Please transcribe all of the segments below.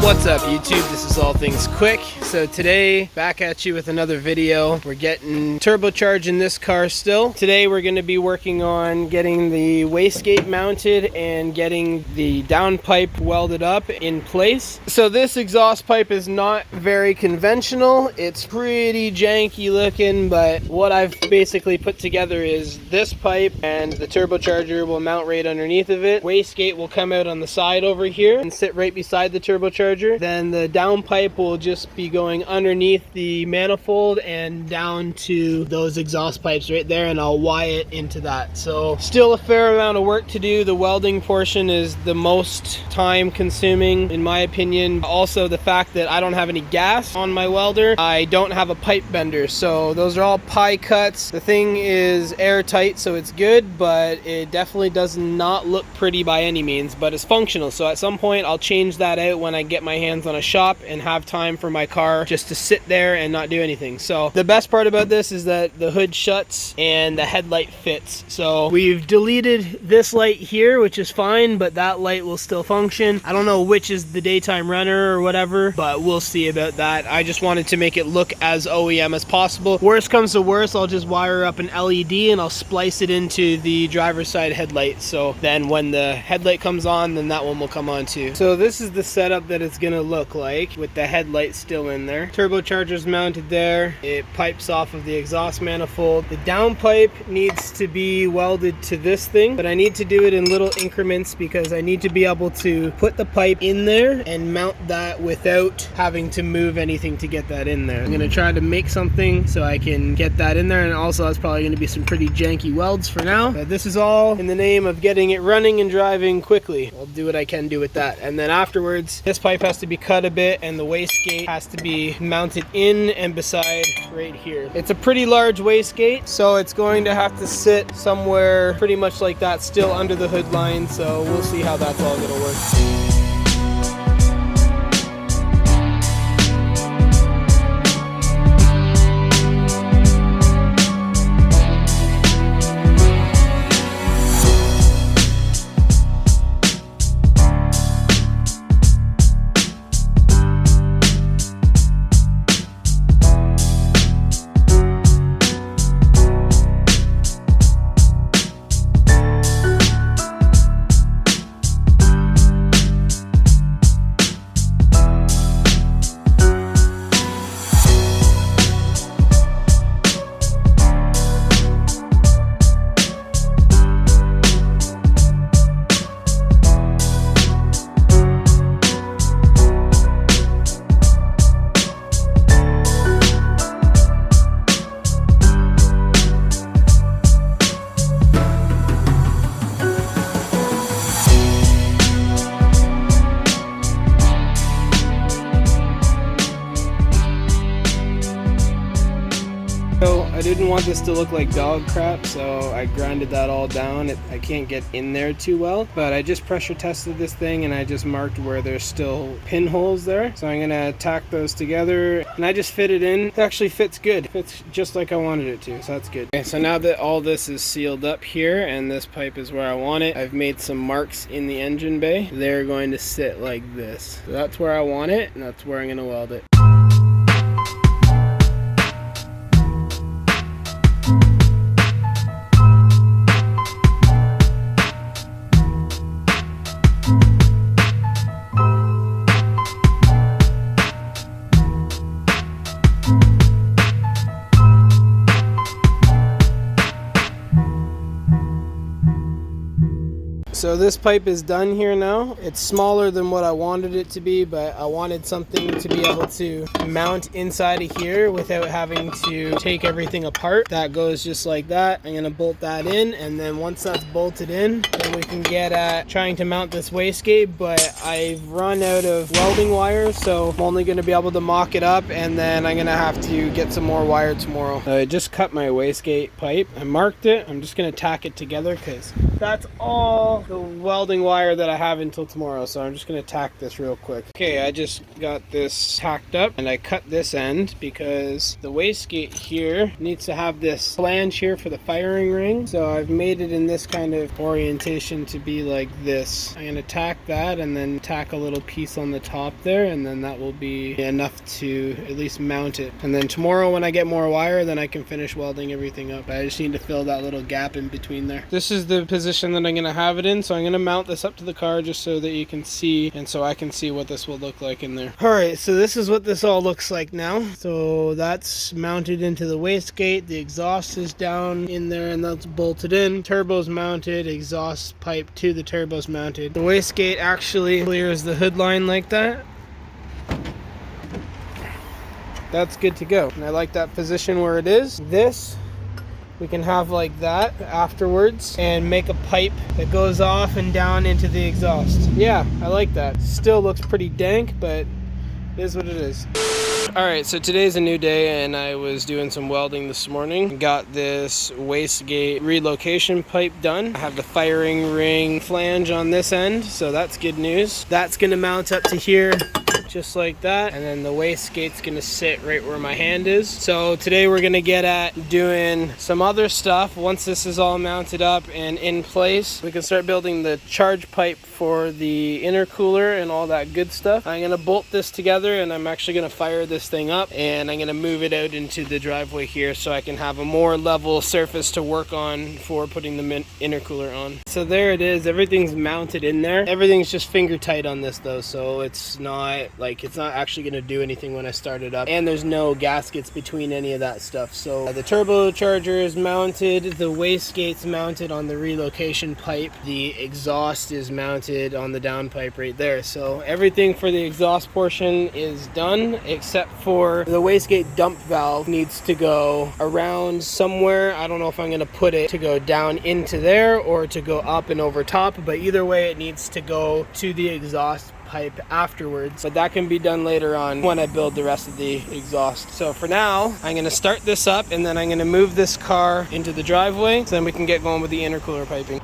What's up YouTube, this is All Things Quick. So today, back at you with another video. We're getting turbocharged in this car still. Today we're going to be working on getting the wastegate mounted and getting the downpipe welded up in place. So this exhaust pipe is not very conventional. It's pretty janky looking, but what I've basically put together is this pipe and the turbocharger will mount right underneath of it. Wastegate will come out on the side over here and sit right beside the turbocharger. Then the downpipe will just be going underneath the manifold and down to those exhaust pipes right there, and I'll wire it into that. So still a fair amount of work to do. The welding portion is the most time consuming in my opinion. Also the fact that I don't have any gas on my welder. I don't have a pipe bender, so those are all pie cuts. The thing is airtight, so it's good, but it definitely does not look pretty by any means, but it's functional. So at some point I'll change that out when I get my hands on a shop and have time for my car just to sit there and not do anything. So the best part about this is that the hood shuts and the headlight fits. So we've deleted this light here, which is fine, but that light will still function. I don't know which is the daytime runner or whatever, but we'll see about that. I just wanted to make it look as OEM as possible. Worst comes to worst, I'll just wire up an LED and I'll splice it into the driver's side headlight. So then when the headlight comes on, then that one will come on too. So this is the setup that it's gonna look like with the headlight still in there. Turbocharger's mounted there. It pipes off of the exhaust manifold. The downpipe needs to be welded to this thing, but I need to do it in little increments because I need to be able to put the pipe in there and mount that without having to move anything to get that in there. I'm gonna try to make something so I can get that in there, and also that's probably gonna be some pretty janky welds for now, but this is all in the name of getting it running and driving quickly. I'll do what I can do with that, and then afterwards this pipe has to be cut a bit and the wastegate has to be mounted in and beside right here. It's a pretty large wastegate, so it's going to have to sit somewhere pretty much like that, still under the hood line, so we'll see how that's all gonna work. I didn't want this to look like dog crap, so I grinded that all down. I can't get in there too well, but I just pressure tested this thing and I just marked where there's still pinholes there. So I'm gonna tack those together and I just fit it in. It actually fits good. It fits just like I wanted it to, so that's good. Okay, so now that all this is sealed up here and this pipe is where I want it, I've made some marks in the engine bay. They're going to sit like this. So that's where I want it and that's where I'm gonna weld it. So this pipe is done here now. It's smaller than what I wanted it to be, but I wanted something to be able to mount inside of here without having to take everything apart. That goes just like that. I'm gonna bolt that in, and then once that's bolted in, then we can get at trying to mount this wastegate, but I've run out of welding wire, so I'm only gonna be able to mock it up, and then I'm gonna have to get some more wire tomorrow. I just cut my wastegate pipe. I marked it. I'm just gonna tack it together because that's all the the welding wire that I have until tomorrow, so I'm just gonna tack this real quick. Okay, I just got this tacked up and I cut this end because the wastegate here needs to have this flange here for the firing ring. So I've made it in this kind of orientation to be like this. I'm gonna tack that and then tack a little piece on the top there, and then that will be enough to at least mount it. And then tomorrow when I get more wire, then I can finish welding everything up. I just need to fill that little gap in between there. This is the position that I'm gonna have it in, so I'm gonna mount this up to the car just so that you can see, and so I can see what this will look like in there. Alright, so this is what this all looks like now. So that's mounted into the wastegate, the exhaust is down in there and that's bolted in, turbo's mounted, exhaust pipe to the turbo's mounted. The wastegate actually clears the hood line like that. That's good to go, and I like that position where it is. This we can have like that afterwards and make a pipe that goes off and down into the exhaust. Yeah, I like that. Still looks pretty dank, but it is what it is. Alright, so today's a new day and I was doing some welding this morning. Got this wastegate relocation pipe done. I have the firing ring flange on this end, so that's good news. That's gonna mount up to here just like that, and then the wastegate's gonna sit right where my hand is. So today we're gonna get at doing some other stuff. Once this is all mounted up and in place, we can start building the charge pipe for the intercooler and all that good stuff. I'm gonna bolt this together and I'm actually gonna fire this thing up, and I'm gonna move it out into the driveway here so I can have a more level surface to work on for putting the intercooler on. So there it is, everything's mounted in there. Everything's just finger tight on this though, so it's not actually going to do anything when I start it up, and there's no gaskets between any of that stuff. So the turbocharger is mounted, the wastegate's mounted on the relocation pipe, the exhaust is mounted on the down pipe right there. So everything for the exhaust portion is done, except for the wastegate dump valve needs to go around somewhere. I don't know if I'm going to put it to go down into there or to go up and over top, but either way it needs to go to the exhaust pipe afterwards, but that can be done later on when I build the rest of the exhaust. So for now, I'm going to start this up and then I'm going to move this car into the driveway so then we can get going with the intercooler piping.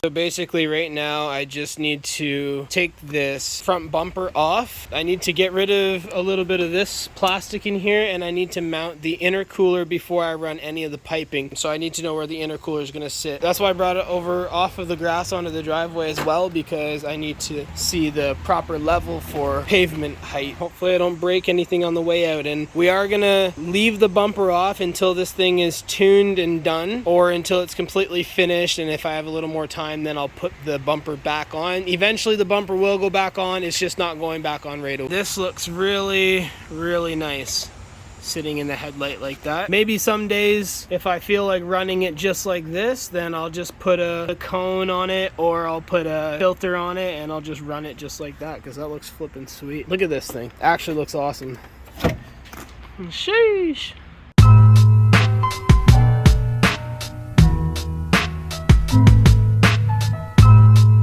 So basically right now I just need to take this front bumper off. I need to get rid of a little bit of this plastic in here, and I need to mount the intercooler before I run any of the piping. So I need to know where the intercooler is going to sit. That's why I brought it over off of the grass onto the driveway as well, because I need to see the proper level for pavement height. Hopefully I don't break anything on the way out, and we are going to leave the bumper off until this thing is tuned and done, or until it's completely finished, and if I have a little more time then I'll put the bumper back on. Eventually the bumper will go back on, it's just not going back on right away. This looks really, really nice sitting in the headlight like that. Maybe some days if I feel like running it just like this, then I'll just put a cone on it, or I'll put a filter on it and I'll just run it just like that, because that looks flippin' sweet. Look at this thing, actually looks awesome. Sheesh.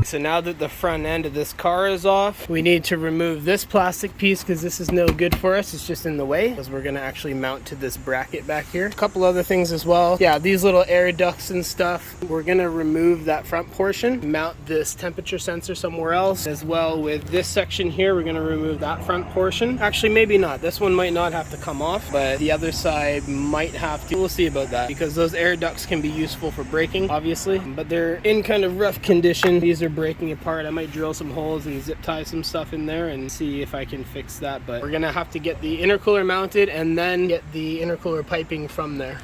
So now that the front end of this car is off, we need to remove this plastic piece because this is no good for us. It's just in the way, because we're going to actually mount to this bracket back here. A couple other things as well. Yeah, these little air ducts and stuff, we're going to remove that front portion, mount this temperature sensor somewhere else. As well with this section here, we're going to remove that front portion. Actually, maybe not. This one might not have to come off, but the other side might have to. We'll see about that, because those air ducts can be useful for braking, obviously, but they're in kind of rough condition. These are breaking apart. I might drill some holes and zip tie some stuff in there and see if I can fix that, but we're gonna have to get the intercooler mounted and then get the intercooler piping from there.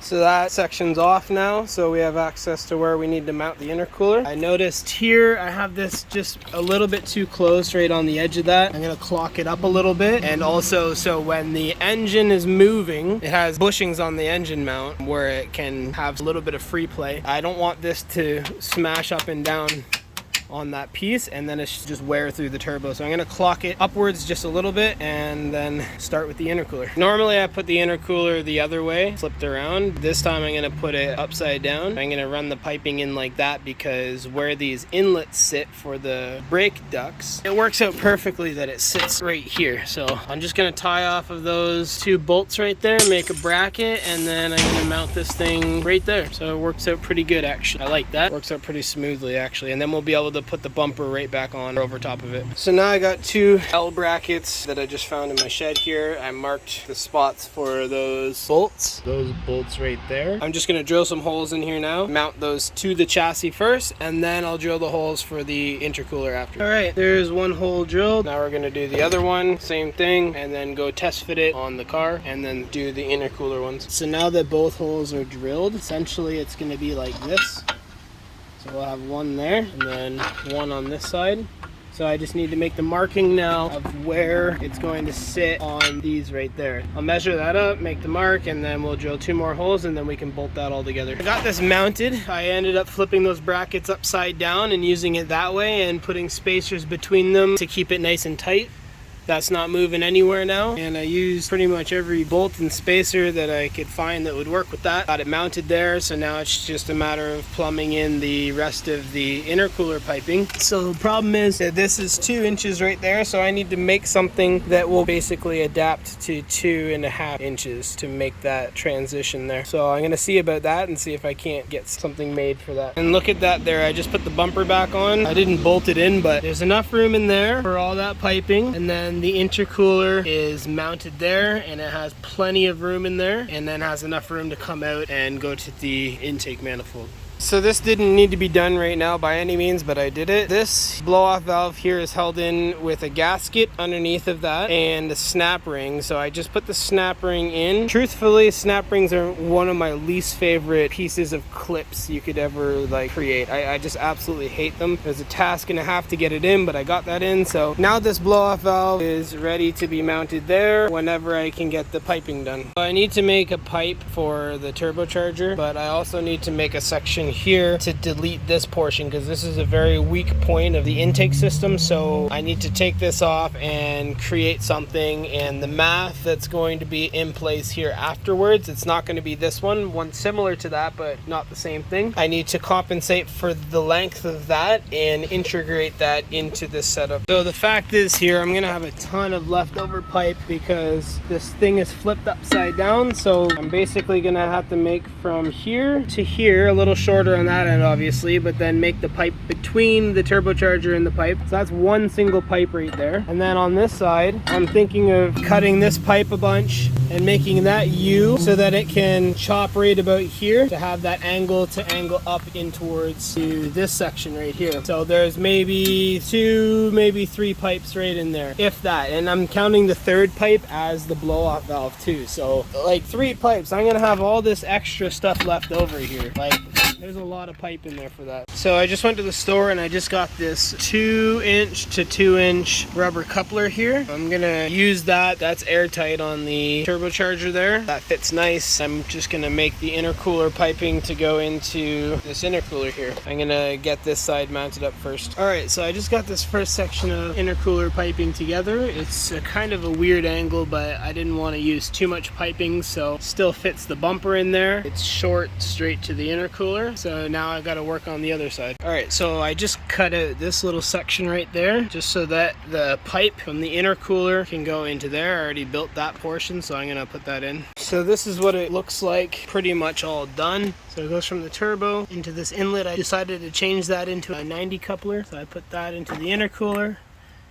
So that section's off now, so we have access to where we need to mount the intercooler. I noticed here I have this just a little bit too close right on the edge of that. I'm gonna clock it up a little bit, and also so when the engine is moving, it has bushings on the engine mount where it can have a little bit of free play. I don't want this to smash up and down on that piece and then it's just wear through the turbo. So I'm going to clock it upwards just a little bit and then start with the intercooler. Normally I put the intercooler the other way, flipped around. This time I'm going to put it upside down. I'm going to run the piping in like that because where these inlets sit for the brake ducts, it works out perfectly that it sits right here. So I'm just going to tie off of those 2 bolts right there, make a bracket, and then I'm going to mount this thing right there. So it works out pretty good actually. I like that. Works out pretty smoothly actually. And then we'll be able to put the bumper right back on over top of it. So now I got 2 L brackets that I just found in my shed here. I marked the spots for those bolts right there. I'm just going to drill some holes in here now, mount those to the chassis first, and then I'll drill the holes for the intercooler after. All right, there's 1 hole drilled. Now we're going to do the other one, same thing, and then go test fit it on the car and then do the intercooler ones. So now that both holes are drilled, essentially it's going to be like this. So we'll have 1 there and then 1 on this side. So I just need to make the marking now of where it's going to sit on these right there. I'll measure that up, make the mark, and then we'll drill 2 more holes and then we can bolt that all together. I got this mounted. I ended up flipping those brackets upside down and using it that way and putting spacers between them to keep it nice and tight. That's not moving anywhere now, and I used pretty much every bolt and spacer that I could find that would work with that. Got it mounted there, so now it's just a matter of plumbing in the rest of the intercooler piping. So the problem is that this is 2 inches right there, so I need to make something that will basically adapt to 2.5 inches to make that transition there. So I'm gonna see about that and see if I can't get something made for that. And look at that there, I just put the bumper back on. I didn't bolt it in, but there's enough room in there for all that piping, and then the intercooler is mounted there and it has plenty of room in there and then has enough room to come out and go to the intake manifold. So this didn't need to be done right now by any means, but I did it. This blow-off valve here is held in with a gasket underneath of that and a snap ring. So I just put the snap ring in. Truthfully, snap rings are one of my least favorite pieces of clips you could ever create. I just absolutely hate them. It was a task and a half to get it in, but I got that in. So now this blow-off valve is ready to be mounted there whenever I can get the piping done. I need to make a pipe for the turbocharger, but I also need to make a section here to delete this portion because this is a very weak point of the intake system. So I need to take this off and create something, and the math that's going to be in place here afterwards, it's not going to be this one similar to that but not the same thing. I need to compensate for the length of that and integrate that into this setup. So the fact is here I'm gonna have a ton of leftover pipe because this thing is flipped upside down. So I'm basically gonna have to make from here to here, a little shorter on that end obviously, but then make the pipe between the turbocharger and the pipe. So that's 1 single pipe right there. And then on this side I'm thinking of cutting this pipe a bunch and making that U so that it can chop right about here to have that angle to angle up in towards to this section right here. So there's maybe 2, maybe 3 pipes right in there, if that. And I'm counting the 3rd pipe as the blow-off valve too. So 3 pipes. I'm gonna have all this extra stuff left over here. There's a lot of pipe in there for that. So I just went to the store and I just got this 2-inch to 2-inch rubber coupler here. I'm gonna use that. That's airtight on the turbocharger there. That fits nice. I'm just gonna make the intercooler piping to go into this intercooler here. I'm gonna get this side mounted up first. All right, so I just got this first section of intercooler piping together. It's a kind of a weird angle, but I didn't want to use too much piping, so still fits the bumper in there. It's short straight to the intercooler. So now I got to work on the other side. All right, so I just cut out this little section right there just so that the pipe from the intercooler can go into there. I already built that portion, so I'm gonna put that in. So this is what it looks like, pretty much all done. So it goes from the turbo into this inlet. I decided to change that into a 90 coupler, so I put that into the intercooler,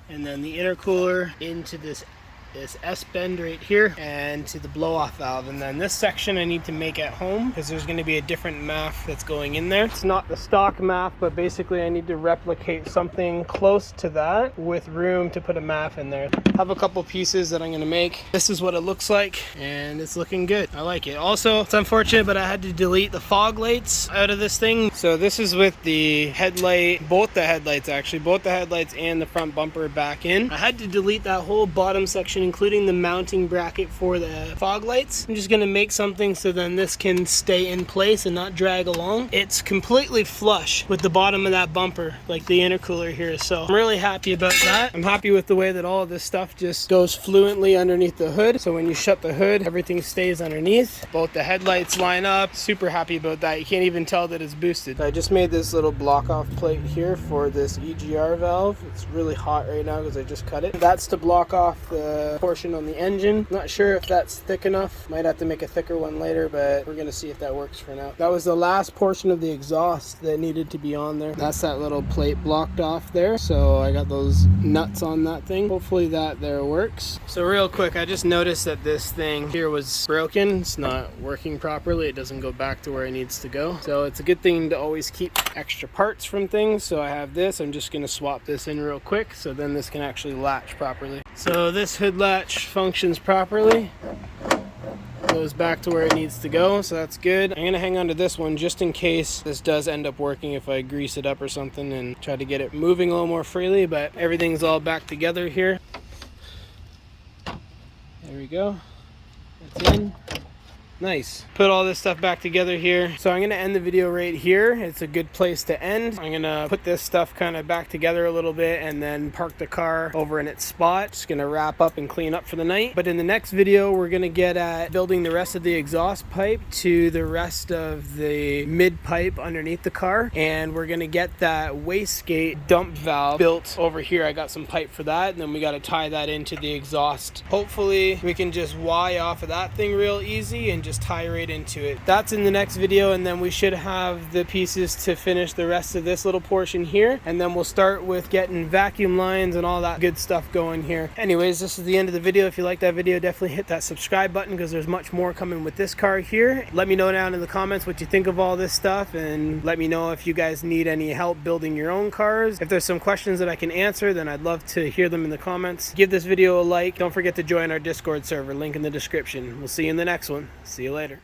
and then the intercooler into this this S-bend right here and to the blow-off valve. And then this section I need to make at home because there's going to be a different MAF that's going in there. It's not the stock MAF, but basically I need to replicate something close to that with room to put a MAF in there. I have a couple pieces that I'm going to make. This is what it looks like, and it's looking good. I like it. Also, it's unfortunate, but I had to delete the fog lights out of this thing. So this is with the headlight, both the headlights and the front bumper back in. I had to delete that whole bottom section, including the mounting bracket for the fog lights. I'm just going to make something so then this can stay in place and not drag along. It's completely flush with the bottom of that bumper, like the intercooler here. So I'm really happy about that. I'm happy with the way that all of this stuff just goes fluently underneath the hood. So when you shut the hood, everything stays underneath. Both the headlights line up. Super happy about that. You can't even tell that it's boosted. I just made this little block off plate here for this EGR valve. It's really hot right now because I just cut it. That's to block off the portion on the engine. Not sure if that's thick enough. Might have to make a thicker one later, but we're gonna see if that works for now. That was the last portion of the exhaust that needed to be on there. That's that little plate blocked off there. So I got those nuts on that thing. Hopefully that there works. So real quick, I just noticed that this thing here was broken. It's not working properly. It doesn't go back to where it needs to go. So it's a good thing to always keep extra parts from things. So I have this. I'm just gonna swap this in real quick so then this can actually latch properly. So this hood latch functions properly. Goes back to where it needs to go, so that's good. I'm gonna hang on to this one just in case this does end up working if I grease it up or something and try to get it moving a little more freely, but everything's all back together here. There we go. That's in. Nice. Put all this stuff back together here. So I'm going to end the video right here. It's a good place to end. I'm going to put this stuff kind of back together a little bit and then park the car over in its spot. Just going to wrap up and clean up for the night. But in the next video, we're going to get at building the rest of the exhaust pipe to the rest of the mid pipe underneath the car. And we're going to get that wastegate dump valve built over here. I got some pipe for that. And then we got to tie that into the exhaust. Hopefully we can just Y off of that thing real easy and just tie right into it. That's in the next video, and then we should have the pieces to finish the rest of this little portion here, and then we'll start with getting vacuum lines and all that good stuff going here. Anyways, this is the end of the video. If you like that video, definitely hit that subscribe button because there's much more coming with this car here. Let me know down in the comments what you think of all this stuff, and let me know if you guys need any help building your own cars. If there's some questions that I can answer, then I'd love to hear them in the comments. Give this video a like. Don't forget to join our Discord server, link in the description. We'll see you in the next one. See you later.